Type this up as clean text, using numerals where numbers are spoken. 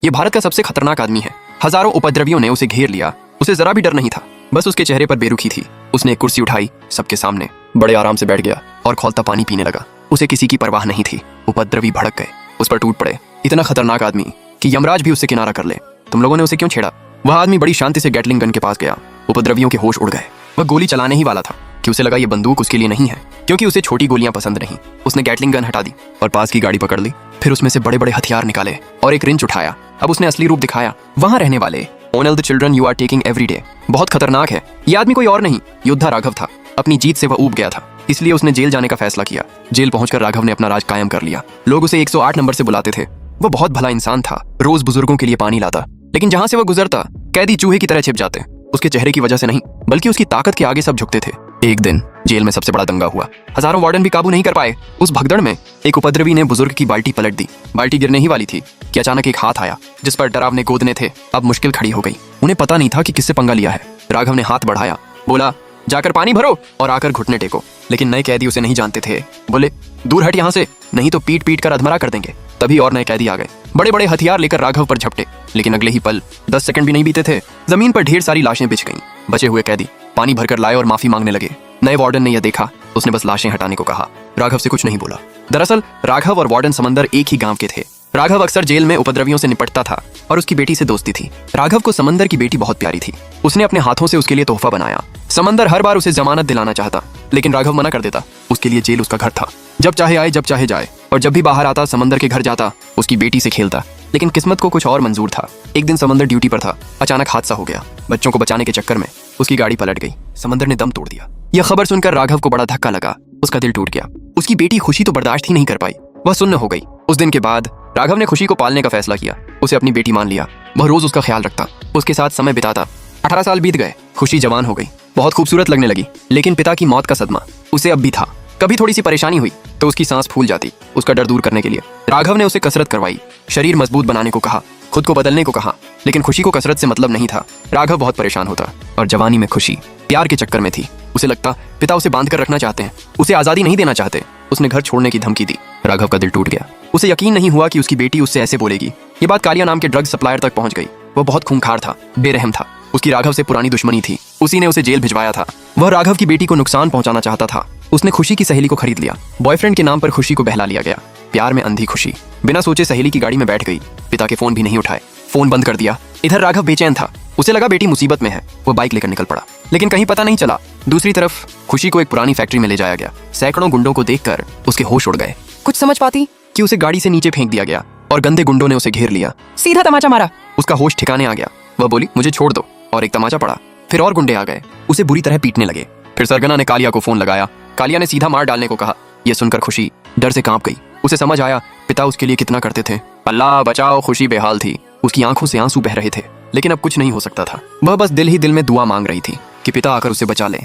ये भारत का सबसे खतरनाक आदमी है। हजारों उपद्रवियों ने उसे घेर लिया। उसे जरा भी डर नहीं था, बस उसके चेहरे पर बेरुखी थी। उसने एक कुर्सी उठाई, सबके सामने बड़े आराम से बैठ गया और खौलता पानी पीने लगा। उसे किसी की परवाह नहीं थी। उपद्रवी भड़क गए, उस पर टूट पड़े। इतना खतरनाक आदमी कि यमराज भी उससे किनारा कर ले। तुम लोगों ने उसे क्यों छेड़ा? वह आदमी बड़ी शांति से गैटलिंग गन के पास गया। उपद्रवियों के होश उड़ गए। वह गोली चलाने ही वाला था कि उसे लगा ये बंदूक उसके लिए नहीं है, क्योंकि उसे छोटी गोलियां पसंद नहीं। उसने गैटलिंग गन हटा दी और पास की गाड़ी पकड़ ली। फिर उसमें से बड़े बड़े हथियार निकाले और एक रिंच उठाया। अब उसने असली रूप दिखाया। वहां रहने वाले only the children you are taking every day बहुत खतरनाक है। यह आदमी कोई और नहीं, योद्धा राघव था। अपनी जीत से वह ऊब गया था, इसलिए उसने जेल जाने का फैसला किया। जेल पहुंचकर राघव ने अपना राज कायम कर लिया। लोग उसे 108 नंबर से बुलाते थे। वह बहुत भला इंसान था। रोज बुजुर्गों के लिए पानी लाता, लेकिन जहां से वह गुजरता कैदी चूहे की तरह छिप जाते। उसके चेहरे की वजह से नहीं, बल्कि उसकी ताकत के आगे सब झुकते थे। एक दिन जेल में सबसे बड़ा दंगा हुआ। हजारों वार्डन भी काबू नहीं कर पाए। उस भगदड़ में एक उपद्रवी ने बुजुर्ग की बाल्टी पलट दी। बाल्टी गिरने ही वाली थी कि अचानक एक हाथ आया, जिस पर डरावने गोदने थे। अब मुश्किल खड़ी हो गई। उन्हें पता नहीं था कि किससे पंगा लिया है। राघव ने हाथ बढ़ाया, बोला, जाकर पानी भरो और आकर घुटने टेको। लेकिन नए कैदी उसे नहीं जानते थे। बोले, दूर हट यहाँ से, नहीं तो पीट पीट कर अधमरा कर देंगे। तभी और नए कैदी आ गए, बड़े बड़े हथियार लेकर राघव पर झपटे। लेकिन अगले ही पल 10 सेकंड भी नहीं बीते थे, जमीन पर ढेर सारी लाशें बिछ गईं। बचे हुए कैदी पानी भरकर लाए और माफी मांगने लगे। नए वार्डन ने यह देखा, उसने बस लाशें हटाने को कहा। राघव से कुछ नहीं बोला। दरअसल राघव और वार्डन समंदर एक ही गांव के थे। राघव अक्सर जेल में उपद्रवियों से निपटता था और उसकी बेटी से दोस्ती थी। राघव को समंदर की बेटी बहुत प्यारी थी। उसने अपने हाथों से उसके लिए तोहफा बनाया। समंदर हर बार उसे जमानत दिलाना चाहता, लेकिन राघव मना कर देता। उसके लिए जेल उसका घर था। जब चाहे आए, जब चाहे जाए, और जब भी बाहर आता समंदर के घर जाता, उसकी बेटी से खेलता। लेकिन किस्मत को कुछ और मंजूर था। एक दिन समंदर ड्यूटी पर था, अचानक हादसा हो गया। बच्चों को बचाने के चक्कर में उसकी गाड़ी पलट गई। समंदर ने दम तोड़ दिया। यह खबर सुनकर राघव को बड़ा धक्का लगा। उसका दिल टूट गया। उसकी बेटी खुशी तो बर्दाश्त ही नहीं कर पाई, वह सुन्न हो गई। उस दिन के बाद राघव ने खुशी को पालने का फैसला किया। उसे अपनी बेटी मान लिया। वह रोज उसका ख्याल रखता, उसके साथ समय बिताता। 18 साल बीत गए। खुशी जवान हो गई, बहुत खूबसूरत लगने लगी। लेकिन पिता की मौत का सदमा उसे अब भी था। कभी थोड़ी सी परेशानी हुई तो उसकी सांस फूल जाती। उसका डर दूर करने के लिए राघव ने उसे कसरत करवाई, शरीर मजबूत बनाने को कहा, खुद को बदलने को कहा। लेकिन खुशी को कसरत से मतलब नहीं था। राघव बहुत परेशान होता और जवानी में खुशी प्यार के चक्कर में थी। उसे लगता पिता उसे बांध कर रखना चाहते हैं, उसे आजादी नहीं देना चाहते। उसने घर छोड़ने की धमकी दी। राघव का दिल टूट गया। उसे यकीन नहीं हुआ कि उसकी बेटी उससे ऐसे बोलेगी। ये बात कालिया नाम के ड्रग सप्लायर तक पहुंच गई। वह बहुत खूंखार था, बेरहम था। उसकी राघव से पुरानी दुश्मनी थी। उसी ने उसे जेल भिजवाया था। वह राघव की बेटी को नुकसान पहुंचाना चाहता था। उसने खुशी की सहेली को खरीद लिया। बॉयफ्रेंड के नाम पर खुशी को बहला लिया गया। प्यार में अंधी खुशी बिना सोचे सहेली की गाड़ी में बैठ गई। पिता के फोन भी नहीं उठाए, फोन बंद कर दिया। इधर राघव बेचैन था। उसे लगा बेटी मुसीबत में है। वो बाइक लेकर निकल पड़ा, लेकिन कहीं पता नहीं चला। दूसरी तरफ खुशी को एक पुरानी फैक्ट्री में ले जाया गया। सैकड़ों गुंडों को देखकर उसके होश उड़ गए। कुछ समझ पाती कि उसे गाड़ी से नीचे फेंक दिया गया और गंदे गुंडों ने उसे घेर लिया। सीधा तमाचा मारा। उसका होश ठिकाने आ गया। वह बोली, मुझे छोड़ दो, और एक तमाचा पड़ा। फिर और गुंडे आ गए, उसे बुरी तरह पीटने लगे। फिर सरगना ने कालिया को फोन लगाया। कालिया ने सीधा मार डालने को कहा। यह सुनकर खुशी डर से कांप गई। उसे समझ आया पिता उसके लिए कितना करते थे। अल्लाह बचाओ, खुशी बेहाल थी। उसकी आंखों से आंसू बह रहे थे, लेकिन अब कुछ नहीं हो सकता था। वह बस दिल ही दिल में दुआ मांग रही थी कि पिता आकर उसे बचा ले।